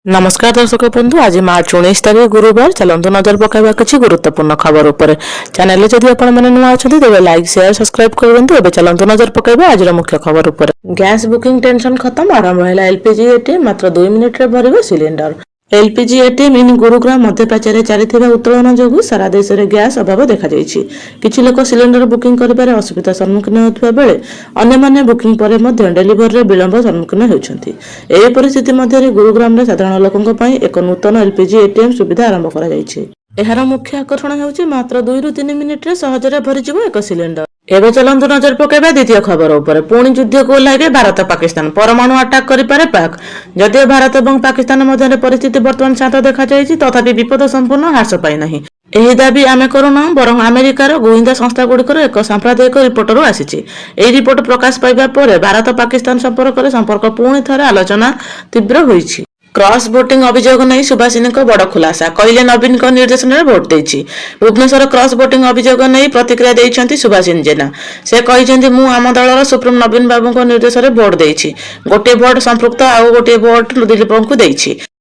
नमस्कार दर्शक बंधु आज मार्च 19 तारीख गुरुवार चलतु नजर पकाइबा किछि गुरुत्वपूर्ण खबर उपर चैनल जदि आपण माने नुआ अछंती तेबे लाइक शेयर सब्सक्राइब करबंतु एबे चलतु नजर पकाइबा आज मुख्य खबर उपर गैस बुकिंग टेंशन खत्म आरंभ हैला एलपीजी एटीएम मात्र 2 मिनिट रे भरिबो सिलिंडर एलपीजी एटीएम इन गुरुग्राम मध्य प्राच्य चली उत्तोलन जो सारा देश में गैस अभाव देखा किछि लोक सिलिंडर बुकिंग करिबारे असुविधा सम्मुखीन होता बेले अन्य बुकिंग पर डेलीवरी विलंब सम्मुखीन होती। एही परिस्थिति मध्य गुरुग्राम में साधारण लोकों एक नूतन एलपीजी एटीएम सुविधा आरंभ कर एहार मुख्य आकर्षण होउछि मात्र 2 ରୁ 3 मिनिट रे सहजरे भरिजिवो एक सिलिंडर। एबे चलंतु नजर पकेबा द्वितीय खबर उपर पुणी युद्ध को ओह्लाइबे भारत पाकिस्तान परमाणु अटैक करिपारे पाक जदि भारत और पाकिस्तान मध्य परिस्थिति वर्तमान शांत देखा जाइछि तथापि विपद संपूर्ण ह्रास पाई नाही। एही दाबी आमे करूना बरं अमेरिकार गोइंदा संस्था गुड़िकर एक सांप्रदायिक रिपोर्टर आसीछि। एही रिपोर्ट प्रकाश पाइबा पर भारत पाकिस्तान संपर्क पुणी थरे आलोचना तीव्र होइछि। क्रॉस वोटिंग अभियोग नहीं सुभाषिनी बड़ खुलासा कहले नवीन निर्देशन में भोट देछि। भुवनेश्वर क्रॉस वोटिंग अभियोग नहीं प्रतिक्रिया देइछंती सुभाषिनी जेना। से कहिसेंती मु आम दलर सुप्रीम नवीन बाबू निर्देशन में भोट देछि। गोटे भोट संपृक्त आउ गोटे भोट दिलीप को देछि।